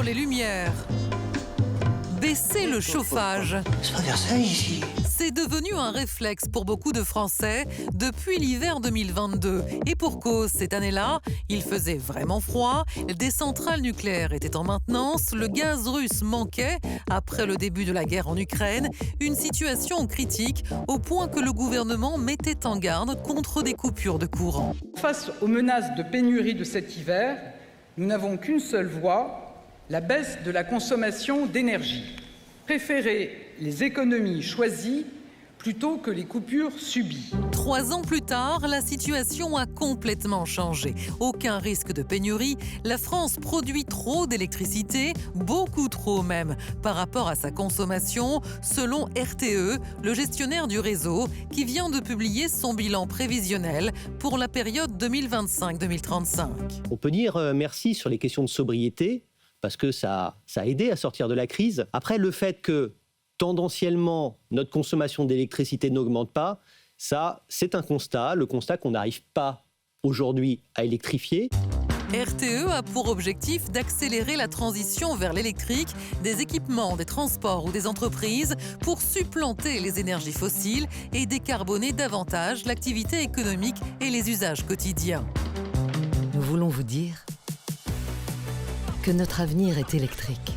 les lumières, baisser le chauffage. C'est pas faire ça ici. C'est devenu un réflexe pour beaucoup de Français depuis l'hiver 2022. Et pour cause, cette année-là, il faisait vraiment froid, des centrales nucléaires étaient en maintenance, le gaz russe manquait après le début de la guerre en Ukraine, une situation critique au point que le gouvernement mettait en garde contre des coupures de courant. Face aux menaces de pénurie de cet hiver, nous n'avons qu'une seule voie, la baisse de la consommation d'énergie. Préférer les économies choisies plutôt que les coupures subies. 3 ans plus tard, la situation a complètement changé. Aucun risque de pénurie. La France produit trop d'électricité, beaucoup trop même, par rapport à sa consommation, selon RTE, le gestionnaire du réseau, qui vient de publier son bilan prévisionnel pour la période 2025-2035. On peut dire merci sur les questions de sobriété, parce que ça a aidé à sortir de la crise. Après, le fait que, tendanciellement, notre consommation d'électricité n'augmente pas, ça, c'est un constat, le constat qu'on n'arrive pas aujourd'hui à électrifier. RTE a pour objectif d'accélérer la transition vers l'électrique des équipements, des transports ou des entreprises pour supplanter les énergies fossiles et décarboner davantage l'activité économique et les usages quotidiens. Nous voulons vous dire que notre avenir est électrique.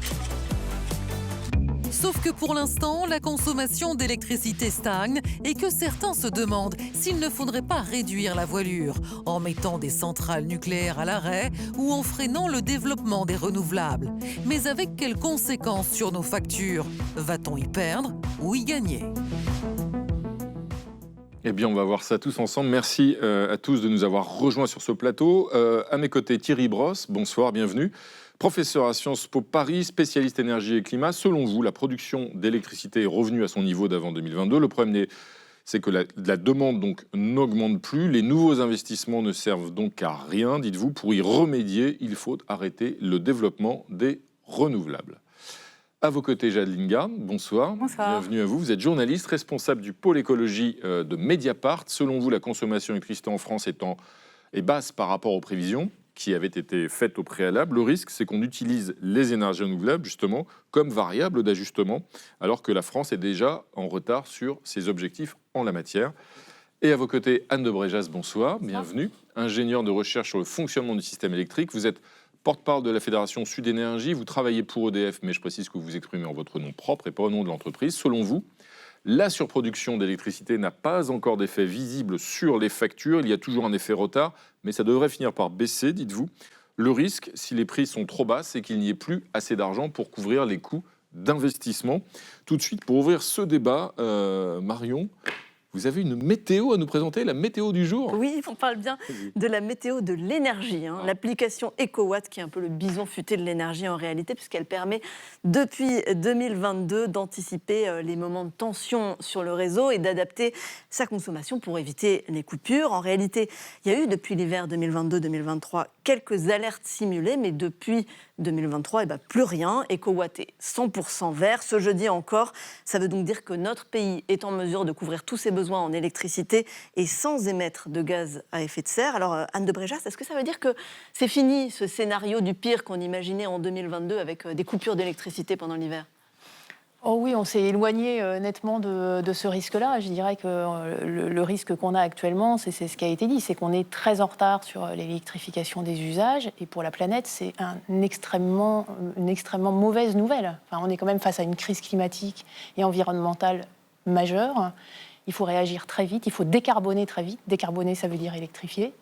Sauf que pour l'instant, la consommation d'électricité stagne et que certains se demandent s'il ne faudrait pas réduire la voilure en mettant des centrales nucléaires à l'arrêt ou en freinant le développement des renouvelables. Mais avec quelles conséquences sur nos factures? Va-t-on y perdre ou y gagner? Eh bien, on va voir ça tous ensemble. Merci à tous de nous avoir rejoints sur ce plateau. À mes côtés, Thierry Brosse, bonsoir, bienvenue. Professeur à Sciences Po Paris, spécialiste énergie et climat. Selon vous, la production d'électricité est revenue à son niveau d'avant 2022. Le problème, c'est que la demande donc n'augmente plus. Les nouveaux investissements ne servent donc à rien. Dites-vous, pour y remédier, il faut arrêter le développement des renouvelables. À vos côtés, Jade Lingard, bonsoir. Bonsoir. Bienvenue à vous. Vous êtes journaliste, responsable du pôle écologie de Mediapart. Selon vous, la consommation d'électricité en France est basse par rapport aux prévisions qui avaient été faites au préalable. Le risque, c'est qu'on utilise les énergies renouvelables, justement, comme variable d'ajustement, alors que la France est déjà en retard sur ses objectifs en la matière. Et à vos côtés, Anne de Bréjas, bonsoir. Bienvenue. Ingénieure de recherche sur le fonctionnement du système électrique. Vous êtes porte-parole de la Fédération Sud Énergie. Vous travaillez pour EDF, mais je précise que vous vous exprimez en votre nom propre et pas au nom de l'entreprise. Selon vous, la surproduction d'électricité n'a pas encore d'effet visible sur les factures. Il y a toujours un effet retard, mais ça devrait finir par baisser, dites-vous. Le risque, si les prix sont trop bas, c'est qu'il n'y ait plus assez d'argent pour couvrir les coûts d'investissement. Tout de suite, pour ouvrir ce débat, Marion, vous avez une météo à nous présenter, la météo du jour. Oui, on parle bien de la météo de l'énergie, l'application EcoWatt qui est un peu le bison futé de l'énergie en réalité, puisqu'elle permet depuis 2022 d'anticiper les moments de tension sur le réseau et d'adapter sa consommation pour éviter les coupures. En réalité, il y a eu depuis l'hiver 2022-2023 quelques alertes simulées, mais depuis 2023, plus rien. EcoWatt est 100% vert. Ce jeudi encore, ça veut donc dire que notre pays est en mesure de couvrir tous ses besoins en électricité et sans émettre de gaz à effet de serre. Alors, Anne de Bréjas, est-ce que ça veut dire que c'est fini ce scénario du pire qu'on imaginait en 2022 avec des coupures d'électricité pendant l'hiver ? Oh oui, on s'est éloigné nettement de ce risque-là. Je dirais que le risque qu'on a actuellement, c'est ce qui a été dit, c'est qu'on est très en retard sur l'électrification des usages. Et pour la planète, c'est une extrêmement mauvaise nouvelle. Enfin, on est quand même face à une crise climatique et environnementale majeure. Il faut réagir très vite, il faut décarboner très vite. Décarboner, ça veut dire électrifier.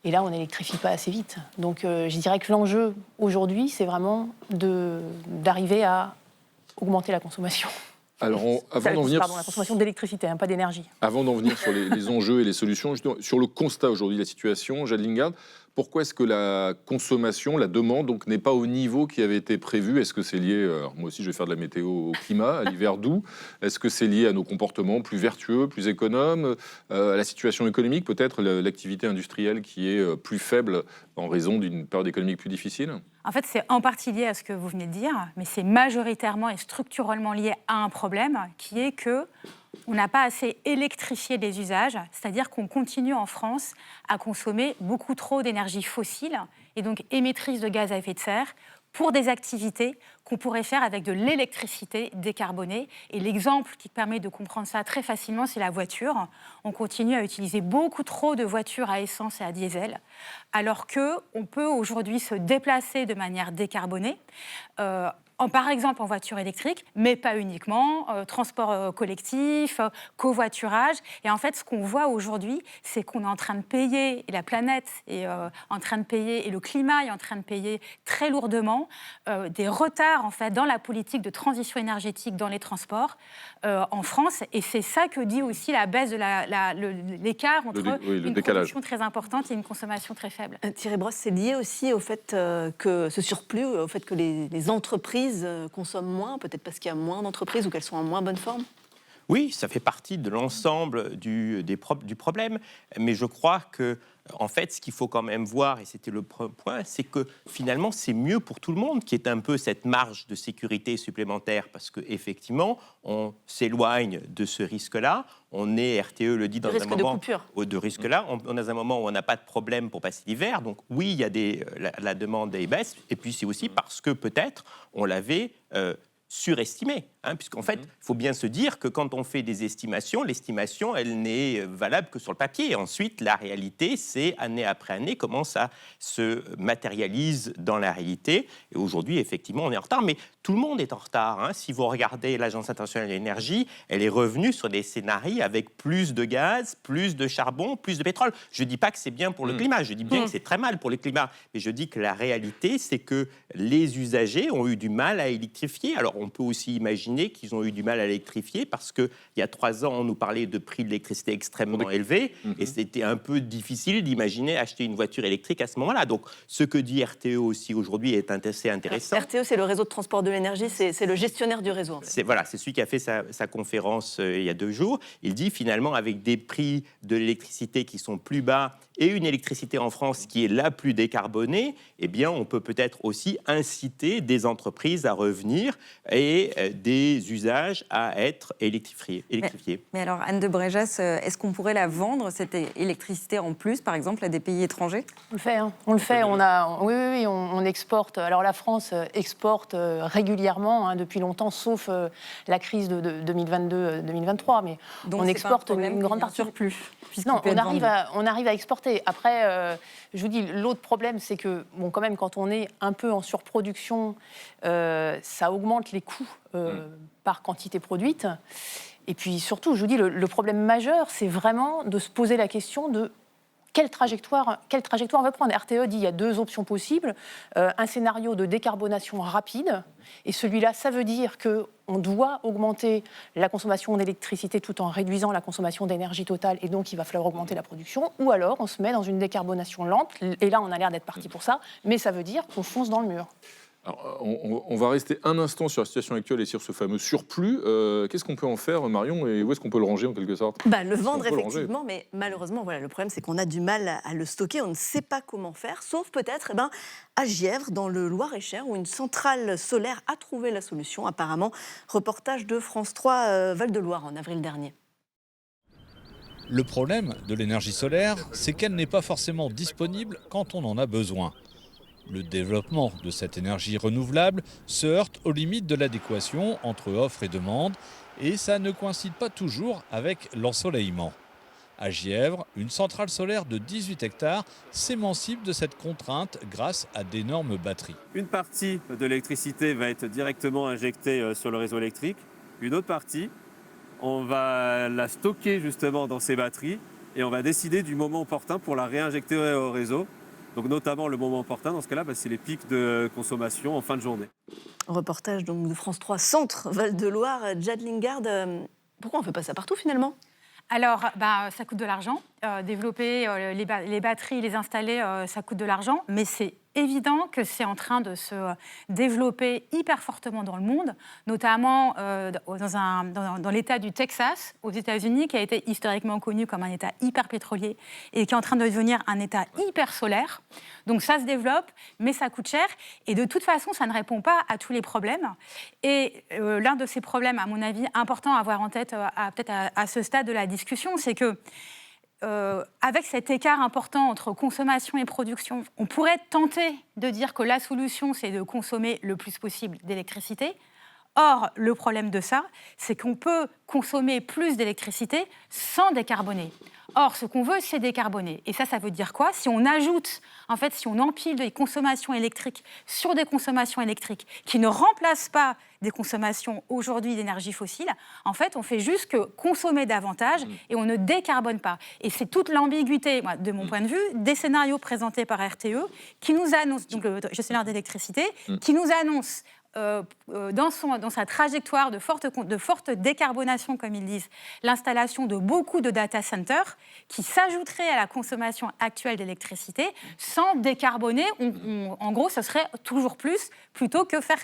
Et là, on n'électrifie pas assez vite. Donc, je dirais que l'enjeu aujourd'hui, c'est vraiment d'arriver à augmenter la consommation. Alors, avant d'en venir... Pardon, la consommation d'électricité, pas d'énergie. Avant d'en venir sur les enjeux et les solutions, sur le constat aujourd'hui de la situation, Jade Lingard, pourquoi est-ce que la consommation, la demande, donc, n'est pas au niveau qui avait été prévu ? Est-ce que c'est lié, moi aussi je vais faire de la météo au climat, à l'hiver doux ? Est-ce que c'est lié à nos comportements plus vertueux, plus économes, à la situation économique, peut-être l'activité industrielle qui est plus faible en raison d'une période économique plus difficile ? En fait, c'est en partie lié à ce que vous venez de dire, mais c'est majoritairement et structurellement lié à un problème qui est que on n'a pas assez électrifié les usages, c'est-à-dire qu'on continue en France à consommer beaucoup trop d'énergie fossile et donc émettrice de gaz à effet de serre pour des activités qu'on pourrait faire avec de l'électricité décarbonée. Et l'exemple qui permet de comprendre ça très facilement, c'est la voiture. On continue à utiliser beaucoup trop de voitures à essence et à diesel, alors qu'on peut aujourd'hui se déplacer de manière décarbonée, par exemple en voiture électrique, mais pas uniquement, transport collectif, covoiturage. Et en fait, ce qu'on voit aujourd'hui, c'est qu'on est en train de payer, et la planète est en train de payer, et le climat est en train de payer très lourdement des retards en fait, dans la politique de transition énergétique dans les transports en France. Et c'est ça que dit aussi la baisse de l'écart entre une production très importante et une consommation très faible. Thierry Brosse, c'est lié aussi au fait que ce surplus, au fait que les entreprises consomment moins, peut-être parce qu'il y a moins d'entreprises ou qu'elles sont en moins bonne forme? Oui, ça fait partie de l'ensemble du problème, mais je crois que, en fait, ce qu'il faut quand même voir, et c'était le point, c'est que finalement, c'est mieux pour tout le monde qu'il y ait un peu cette marge de sécurité supplémentaire, parce qu'effectivement, on s'éloigne de ce risque-là. On est, RTE le dit, dans un moment de risque-là. On est dans un moment où on n'a pas de problème pour passer l'hiver. Donc oui, il y a la demande des baisses, et puis c'est aussi parce que peut-être on l'avait surestimé, puisqu'en fait, il faut bien se dire que quand on fait des estimations, l'estimation, elle n'est valable que sur le papier. Ensuite, la réalité, c'est année après année comment ça se matérialise dans la réalité. Et aujourd'hui, effectivement, on est en retard, mais tout le monde est en retard. Si vous regardez l'Agence internationale de l'énergie, elle est revenue sur des scénarios avec plus de gaz, plus de charbon, plus de pétrole. Je ne dis pas que c'est bien pour le climat, je dis bien que c'est très mal pour le climat, mais je dis que la réalité, c'est que les usagers ont eu du mal à électrifier. Alors, on peut aussi imaginer qu'ils ont eu du mal à électrifier parce qu'il y a 3 ans, on nous parlait de prix de l'électricité extrêmement élevés et c'était un peu difficile d'imaginer acheter une voiture électrique à ce moment-là. Donc, ce que dit RTE aussi aujourd'hui est assez intéressant. RTE, c'est le réseau de transport de l'énergie, c'est le gestionnaire du réseau. En fait. C'est celui qui a fait sa conférence il y a 2 jours. Il dit finalement, avec des prix de l'électricité qui sont plus bas et une électricité en France qui est la plus décarbonée, eh bien, on peut peut-être aussi inciter des entreprises à revenir et des usages à être électrifiés. Mais alors, Anne de Bréjas, est-ce qu'on pourrait la vendre, cette électricité en plus, par exemple, à des pays étrangers? On le fait, on le fait. On exporte. Alors, la France exporte régulièrement, depuis longtemps, sauf la crise de 2022-2023. Mais donc, on exporte une grande partie. Surplus. Non, on arrive à exporter. Après, je vous dis, l'autre problème, c'est que, quand même, quand on est un peu en surproduction, ça augmente les coûts par quantité produite. Et puis surtout, je vous dis, le problème majeur, c'est vraiment de se poser la question de quelle trajectoire on va prendre. RTE dit qu'il y a 2 options possibles. Un scénario de décarbonation rapide, et celui-là, ça veut dire qu'on doit augmenter la consommation d'électricité tout en réduisant la consommation d'énergie totale, et donc il va falloir augmenter la production, ou alors on se met dans une décarbonation lente, et là on a l'air d'être parti pour ça, mais ça veut dire qu'on fonce dans le mur. Alors, on va rester un instant sur la situation actuelle et sur ce fameux surplus. Qu'est-ce qu'on peut en faire, Marion, et où est-ce qu'on peut le ranger en quelque sorte? Le vendre, effectivement, mais malheureusement, le problème, c'est qu'on a du mal à le stocker, on ne sait pas comment faire, sauf peut-être à Gièvres, dans le Loir-et-Cher, où une centrale solaire a trouvé la solution, apparemment. Reportage de France 3 Val-de-Loire en avril dernier. Le problème de l'énergie solaire, c'est qu'elle n'est pas forcément disponible quand on en a besoin. Le développement de cette énergie renouvelable se heurte aux limites de l'adéquation entre offre et demande, et ça ne coïncide pas toujours avec l'ensoleillement. À Gièvres, une centrale solaire de 18 hectares s'émancipe de cette contrainte grâce à d'énormes batteries. Une partie de l'électricité va être directement injectée sur le réseau électrique. Une autre partie, on va la stocker justement dans ces batteries et on va décider du moment opportun pour la réinjecter au réseau. Donc notamment le moment opportun, dans ce cas-là, c'est les pics de consommation en fin de journée. Reportage donc de France 3 Centre Val-de-Loire. Jade Lingard, pourquoi on ne fait pas ça partout finalement? Alors, ça coûte de l'argent. Développer les batteries, les installer, ça coûte de l'argent. Mais c'est évident que c'est en train de se développer hyper fortement dans le monde, notamment dans l'État du Texas, aux États-Unis, qui a été historiquement connu comme un État hyper pétrolier et qui est en train de devenir un État hyper solaire. Donc ça se développe, mais ça coûte cher. Et de toute façon, ça ne répond pas à tous les problèmes. Et l'un de ces problèmes, à mon avis, important à avoir en tête peut-être à ce stade de la discussion, c'est que avec cet écart important entre consommation et production, on pourrait tenter de dire que la solution, c'est de consommer le plus possible d'électricité. Or, le problème de ça, c'est qu'on peut consommer plus d'électricité sans décarboner. Or, ce qu'on veut, c'est décarboner. Et ça veut dire quoi ? Si on ajoute, si on empile des consommations électriques sur des consommations électriques qui ne remplacent pas des consommations aujourd'hui d'énergie fossile, en fait, on fait juste que consommer davantage et on ne décarbone pas. Et c'est toute l'ambiguïté, de mon point de vue, des scénarios présentés par RTE qui nous annoncent, donc le gestionnaire d'électricité, qui nous annonce dans sa trajectoire de forte décarbonation, comme ils disent, l'installation de beaucoup de data centers qui s'ajouteraient à la consommation actuelle d'électricité sans décarboner. En gros, ce serait toujours plus, plutôt que faire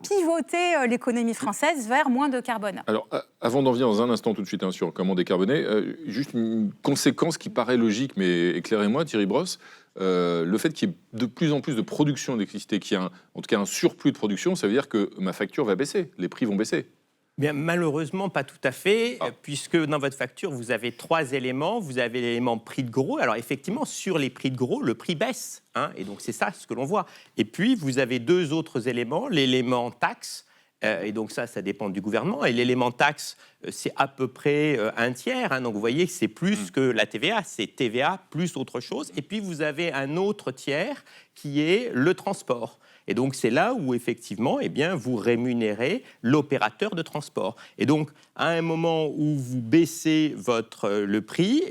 pivoter l'économie française vers moins de carbone. Alors, avant d'en venir dans un instant tout de suite sur comment décarboner, juste une conséquence qui paraît logique, mais éclairez-moi, Thierry Brosse, le fait qu'il y ait de plus en plus de production d'électricité, qu'il y ait en tout cas un surplus de production, ça veut dire que ma facture va baisser, les prix vont baisser. Bien, malheureusement, pas tout à fait, puisque dans votre facture, vous avez 3 éléments. Vous avez l'élément prix de gros. Alors, effectivement, sur les prix de gros, le prix baisse. Et donc, c'est ça ce que l'on voit. Et puis, vous avez 2 autres éléments. L'élément taxe, et donc ça dépend du gouvernement. Et l'élément taxe, c'est à peu près un tiers. Donc, vous voyez que c'est plus que la TVA. C'est TVA plus autre chose. Et puis, vous avez un autre tiers qui est le transport. Et donc, c'est là où, effectivement, vous rémunérez l'opérateur de transport. Et donc, à un moment où vous baissez le prix,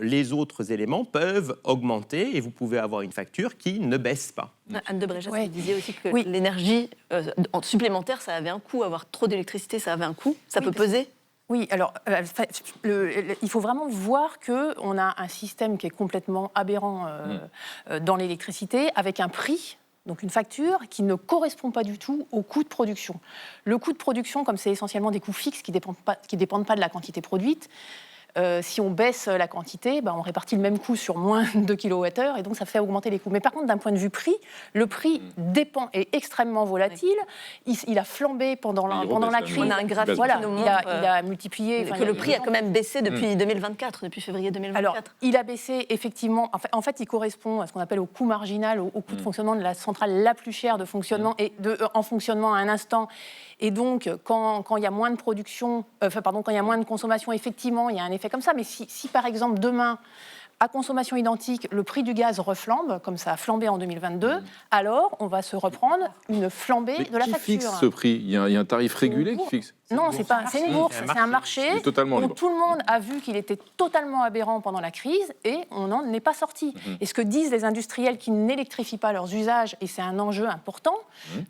les autres éléments peuvent augmenter et vous pouvez avoir une facture qui ne baisse pas. Anne de Bréjas, vous disiez aussi que l'énergie supplémentaire, ça avait un coût. Avoir trop d'électricité, ça avait un coût. Ça peut peser ? Oui, alors il faut vraiment voir qu'on a un système qui est complètement aberrant dans l'électricité, avec un prix, donc une facture, qui ne correspond pas du tout au coût de production. Le coût de production, comme c'est essentiellement des coûts fixes qui ne dépendent pas de la quantité produite, si on baisse la quantité, on répartit le même coût sur moins de kWh et donc ça fait augmenter les coûts. Mais par contre, d'un point de vue prix, le prix est extrêmement volatile. Il a flambé pendant la crise. On a un graphique qui nous montre il a multiplié. Que le prix a quand même baissé depuis 2024, depuis février 2024. Alors, il a baissé effectivement. En fait, il correspond à ce qu'on appelle au coût marginal, au coût de fonctionnement de la centrale la plus chère de fonctionnement et en fonctionnement à un instant. Et donc, quand il y a moins de production, quand il y a moins de consommation, effectivement, il y a un effet comme ça. Mais si par exemple, demain, à consommation identique, le prix du gaz reflambe, comme ça a flambé en 2022, alors on va se reprendre une flambée de la facture. Qui fixe ce prix ? Il y a un tarif régulé qui fixe ? Non, c'est une bourse, c'est un marché dont tout le monde a vu qu'il était totalement aberrant pendant la crise et on n'en est pas sorti. Et ce que disent les industriels qui n'électrifient pas leurs usages, et c'est un enjeu important,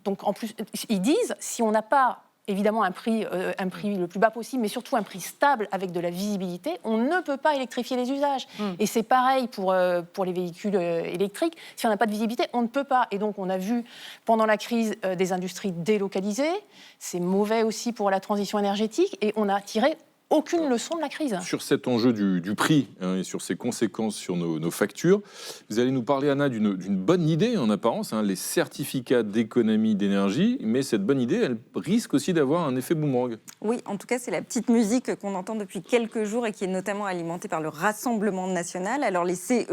donc en plus, ils disent, si on n'a pas évidemment un prix le plus bas possible, mais surtout un prix stable avec de la visibilité, on ne peut pas électrifier les usages. Et c'est pareil pour les véhicules électriques. Si on n'a pas de visibilité, on ne peut pas. Et donc, on a vu pendant la crise des industries délocalisées. C'est mauvais aussi pour la transition énergétique. Et on a tiré aucune leçon de la crise. Sur cet enjeu du prix et sur ses conséquences sur nos factures, vous allez nous parler, Anna, d'une bonne idée en apparence, les certificats d'économie d'énergie, mais cette bonne idée, elle risque aussi d'avoir un effet boomerang. Oui, en tout cas, c'est la petite musique qu'on entend depuis quelques jours et qui est notamment alimentée par le Rassemblement national. Alors les CEE,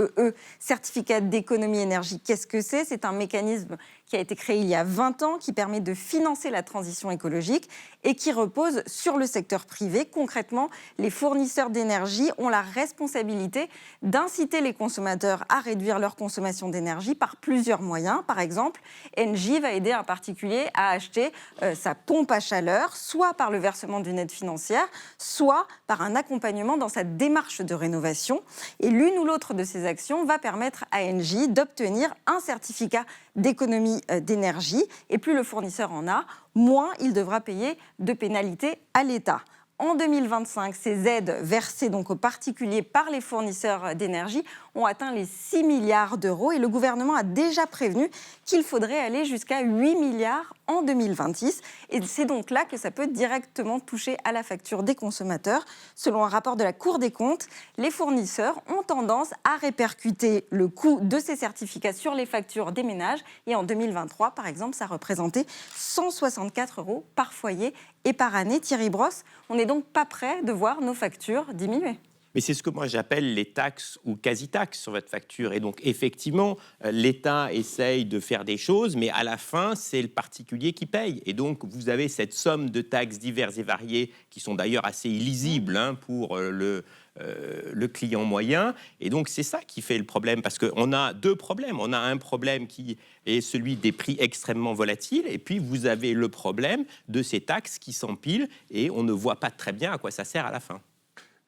certificats d'économie énergie, qu'est-ce que c'est ? C'est un mécanisme qui a été créé il y a 20 ans, qui permet de financer la transition écologique et qui repose sur le secteur privé. Concrètement, les fournisseurs d'énergie ont la responsabilité d'inciter les consommateurs à réduire leur consommation d'énergie par plusieurs moyens. Par exemple, Engie va aider un particulier à acheter sa pompe à chaleur, soit par le versement d'une aide financière, soit par un accompagnement dans sa démarche de rénovation. Et l'une ou l'autre de ces actions va permettre à Engie d'obtenir un certificat d'économie d'énergie. Et plus le fournisseur en a, moins il devra payer de pénalités à l'État. En 2025, ces aides versées donc aux particuliers par les fournisseurs d'énergie ont atteint les 6 milliards d'euros et le gouvernement a déjà prévenu qu'il faudrait aller jusqu'à 8 milliards en 2026. Et c'est donc là que ça peut directement toucher à la facture des consommateurs. Selon un rapport de la Cour des comptes, les fournisseurs ont tendance à répercuter le coût de ces certificats sur les factures des ménages. Et en 2023, par exemple, ça représentait 164 € par foyer et par année. Thierry Brosse, on n'est donc pas prêt de voir nos factures diminuer. Mais c'est ce que moi j'appelle les taxes ou quasi-taxes sur votre facture. Et donc, effectivement, l'État essaye de faire des choses, mais à la fin, c'est le particulier qui paye. Et donc, vous avez cette somme de taxes diverses et variées qui sont d'ailleurs assez illisibles pour le client moyen. Et donc, c'est ça qui fait le problème, parce qu'on a deux problèmes. On a un problème qui est celui des prix extrêmement volatiles, et puis vous avez le problème de ces taxes qui s'empilent, et on ne voit pas très bien à quoi ça sert à la fin.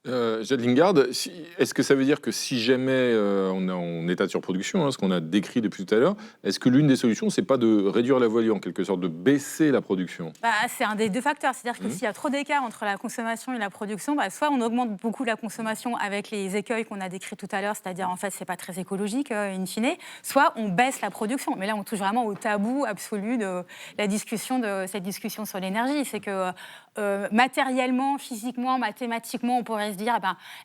Jade Lingard, est-ce que ça veut dire que si jamais on est en état de surproduction, ce qu'on a décrit depuis tout à l'heure, est-ce que l'une des solutions, c'est pas de réduire la voilure en quelque sorte, de baisser la production ? C'est un des deux facteurs. C'est-à-dire que s'il y a trop d'écart entre la consommation et la production, soit on augmente beaucoup la consommation avec les écueils qu'on a décrits tout à l'heure, c'est-à-dire en fait c'est pas très écologique in fine, soit on baisse la production. Mais là on touche vraiment au tabou absolu de cette discussion sur l'énergie. C'est que matériellement, physiquement, mathématiquement, on pourrait se dire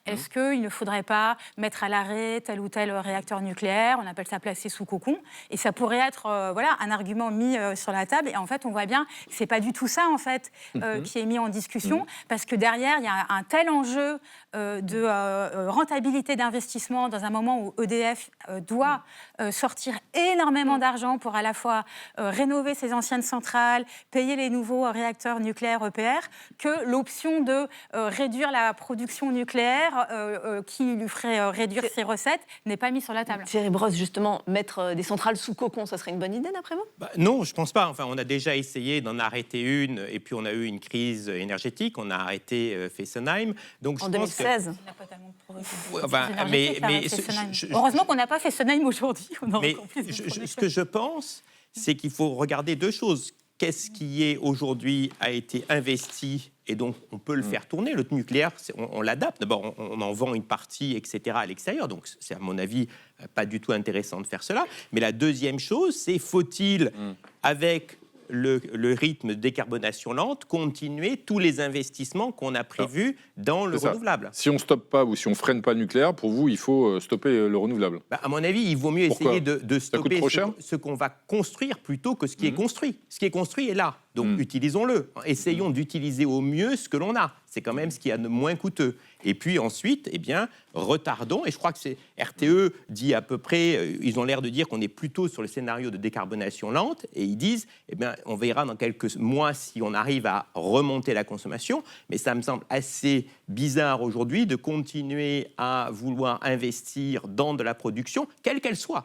est-ce qu'il ne faudrait pas mettre à l'arrêt tel ou tel réacteur nucléaire, on appelle ça placer sous cocon, et ça pourrait être un argument mis sur la table, et en fait on voit bien que c'est pas du tout ça en fait qui est mis en discussion, parce que derrière il y a un tel enjeu de rentabilité d'investissement dans un moment où EDF doit sortir énormément d'argent pour à la fois rénover ses anciennes centrales, payer les nouveaux réacteurs nucléaires EPR, que l'option de réduire la production nucléaire qui lui ferait réduire ses recettes n'est pas mise sur la table. Thierry Brosse, justement, mettre des centrales sous cocon, ça serait une bonne idée d'après vous ? Non, je ne pense pas. Enfin, on a déjà essayé d'en arrêter une, et puis on a eu une crise énergétique. On a arrêté Fessenheim. Donc, en 2016. Heureusement qu'on n'a pas Fessenheim aujourd'hui. Ce que je pense, c'est qu'il faut regarder deux choses. Qu'est-ce qui aujourd'hui a été investi, et donc on peut le faire tourner. Le nucléaire, on l'adapte. D'abord, on en vend une partie, etc. à l'extérieur. Donc c'est à mon avis pas du tout intéressant de faire cela. Mais la deuxième chose, c'est faut-il, avec le rythme de décarbonation lente, continuer tous les investissements qu'on a prévus dans le renouvelable. Si on stoppe pas ou si on freine pas le nucléaire, pour vous, il faut stopper le renouvelable. À mon avis, il vaut mieux essayer de stopper ce qu'on va construire plutôt que ce qui est construit. Ce qui est construit est là. Donc utilisons-le. Essayons d'utiliser au mieux ce que l'on a. C'est quand même ce qui est le moins coûteux. Et puis ensuite, retardons. Et je crois que c'est RTE dit à peu près, ils ont l'air de dire qu'on est plutôt sur le scénario de décarbonation lente. Et ils disent, on verra dans quelques mois si on arrive à remonter la consommation. Mais ça me semble assez bizarre aujourd'hui de continuer à vouloir investir dans de la production, quelle qu'elle soit,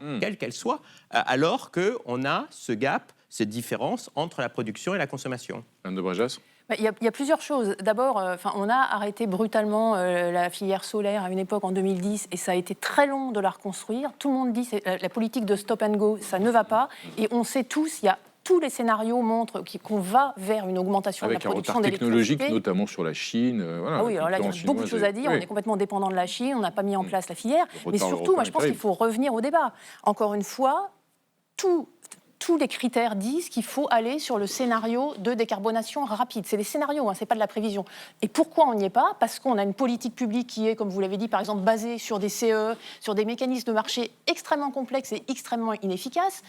alors qu'on a ce gap, cette différence entre la production et la consommation. Anne de Bréjas ? Il y a plusieurs choses. D'abord, on a arrêté brutalement la filière solaire à une époque en 2010, et ça a été très long de la reconstruire. Tout le monde dit que la politique de stop and go, ça ne va pas. Et on sait tous, tous les scénarios montrent qu'on va vers une augmentation de la production d'électricité. Avec un retard technologique, notamment sur la Chine. Oui, alors là, il y a beaucoup de choses à dire. Oui. On est complètement dépendant de la Chine, on n'a pas mis en place la filière. Mais surtout, moi, je pense qu'il faut revenir au débat. Encore une fois, tous les critères disent qu'il faut aller sur le scénario de décarbonation rapide. C'est des scénarios, ce n'est pas de la prévision. Et pourquoi on n'y est pas ? Parce qu'on a une politique publique qui est, comme vous l'avez dit, par exemple, basée sur des CE, sur des mécanismes de marché extrêmement complexes et extrêmement inefficaces.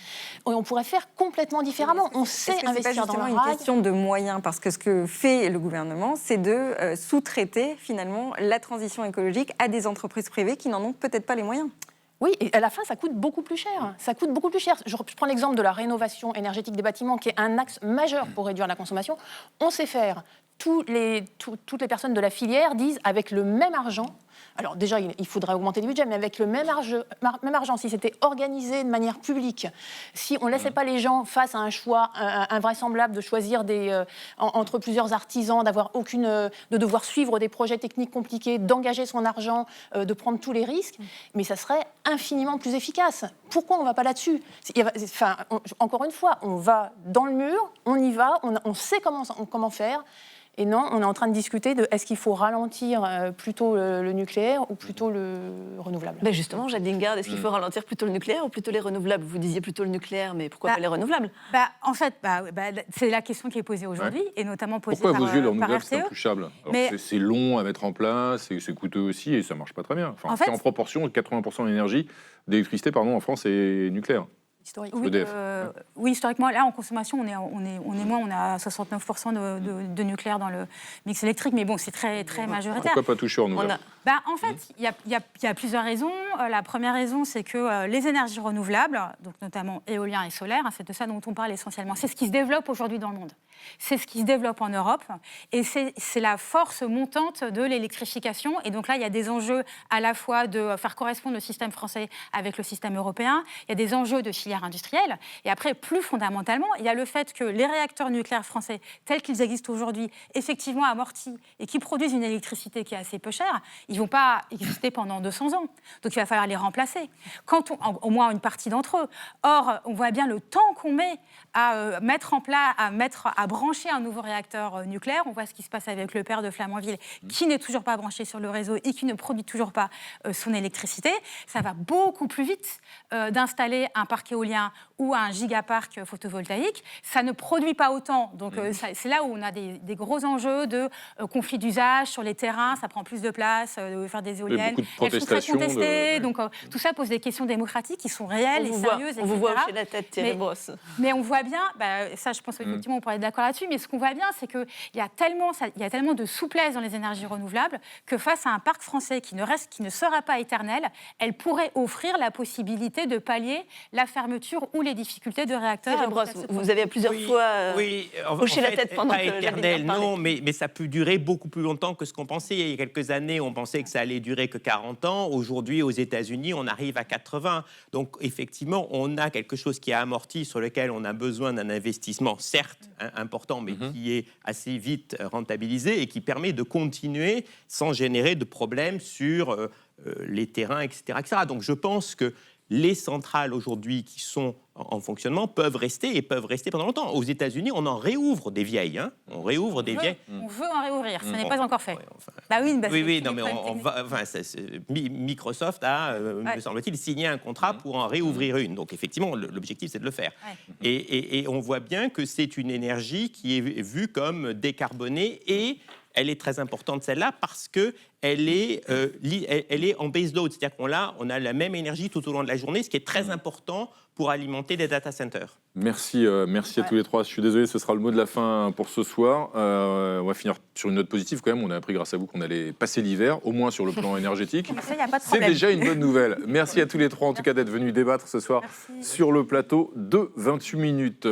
Et on pourrait faire complètement différemment. On sait investir dans le rail. C'est une question de moyens, parce que ce que fait le gouvernement, c'est de sous-traiter finalement la transition écologique à des entreprises privées qui n'en ont peut-être pas les moyens. Oui, et à la fin, ça coûte beaucoup plus cher. Je prends l'exemple de la rénovation énergétique des bâtiments, qui est un axe majeur pour réduire la consommation. On sait faire. Toutes les personnes de la filière disent, avec le même argent, alors déjà, il faudrait augmenter les budgets, mais avec le même argent, si c'était organisé de manière publique, si on ne laissait pas les gens face à un choix invraisemblable de choisir entre plusieurs artisans, de devoir suivre des projets techniques compliqués, d'engager son argent, de prendre tous les risques, mais ça serait infiniment plus efficace. Pourquoi on ne va pas là-dessus ? Encore une fois, on va dans le mur, on y va, on sait comment faire. Et non, on est en train de discuter de est-ce qu'il faut ralentir plutôt le nucléaire ou plutôt le renouvelable. Justement, Jade Lingard, est-ce qu'il faut ralentir plutôt le nucléaire ou plutôt les renouvelables ? Vous disiez plutôt le nucléaire, mais pourquoi pas les renouvelables ? En fait, c'est la question qui est posée aujourd'hui, et notamment posée par RTE. Pourquoi, à vos yeux, le renouvelable, c'est intouchable ? C'est long à mettre en place, c'est coûteux aussi, et ça ne marche pas très bien. C'est en proportion, 80% de l'énergie, d'électricité en France est nucléaire. Historique. Oui, EDF. oui, historiquement, là, en consommation, on est moins, on a 69% de nucléaire dans le mix électrique, mais bon, c'est très, très majoritaire. Pourquoi pas toucher au renouvelable? En fait, il y a plusieurs raisons. La première raison, c'est que les énergies renouvelables, donc notamment éolien et solaire, c'est de ça dont on parle essentiellement, c'est ce qui se développe aujourd'hui dans le monde. C'est ce qui se développe en Europe et c'est la force montante de l'électrification. Et donc là, il y a des enjeux à la fois de faire correspondre le système français avec le système européen, il y a des enjeux de filière industrielle. Et après, plus fondamentalement, il y a le fait que les réacteurs nucléaires français, tels qu'ils existent aujourd'hui, effectivement amortis et qui produisent une électricité qui est assez peu chère, ils ne vont pas exister pendant 200 ans. Donc il va falloir les remplacer, au moins une partie d'entre eux. Or, on voit bien le temps qu'on met à mettre en place, à brancher un nouveau réacteur nucléaire. On voit ce qui se passe avec le père de Flamanville, qui n'est toujours pas branché sur le réseau et qui ne produit toujours pas son électricité. Ça va beaucoup plus vite d'installer un parc éolien ou un gigaparc photovoltaïque. Ça ne produit pas autant. Donc c'est là où on a des gros enjeux de conflit d'usage sur les terrains. Ça prend plus de place, de faire des éoliennes. Elles sont très contestées. Donc tout ça pose des questions démocratiques qui sont réelles et sérieuses, etc. On vous voit hocher la tête, Thierry Brosse. Mais on voit bien, ça je pense qu'effectivement on pourrait être d'accord là-dessus, mais ce qu'on voit bien, c'est qu'il y a tellement de souplesse dans les énergies renouvelables que face à un parc français qui ne sera pas éternel, elle pourrait offrir la possibilité de pallier la fermeture ou les difficultés de réacteurs. Thierry Brosse, vous avez plusieurs fois hoché la tête pendant pas que éternel, parlait. non, mais ça peut durer beaucoup plus longtemps que ce qu'on pensait. Il y a quelques années, on pensait que ça allait durer que 40 ans. Aujourd'hui, aux États-Unis, on arrive à 80. Donc, effectivement, on a quelque chose qui est amorti, sur lequel on a besoin d'un investissement, certes important, mais qui est assez vite rentabilisé et qui permet de continuer sans générer de problèmes sur les terrains, etc., etc. Donc, je pense que les centrales aujourd'hui qui sont en fonctionnement peuvent rester pendant longtemps. Aux États-Unis, on en réouvre des vieilles. On réouvre des vieilles. On veut en réouvrir, ce n'est pas encore fait. Microsoft a, me semble-t-il, signé un contrat pour en réouvrir une. Donc effectivement, l'objectif, c'est de le faire. Et on voit bien que c'est une énergie qui est vue comme décarbonée et elle est très importante, celle-là, parce qu'elle est en base load, c'est-à-dire qu'on a la même énergie tout au long de la journée, ce qui est très important pour alimenter des data centers. Merci à tous les trois. Je suis désolé, ce sera le mot de la fin pour ce soir. On va finir sur une note positive quand même. On a appris grâce à vous qu'on allait passer l'hiver, au moins sur le plan énergétique. C'est déjà une bonne nouvelle. Merci à tous les trois en tout cas d'être venus débattre ce soir sur le plateau de 28 minutes.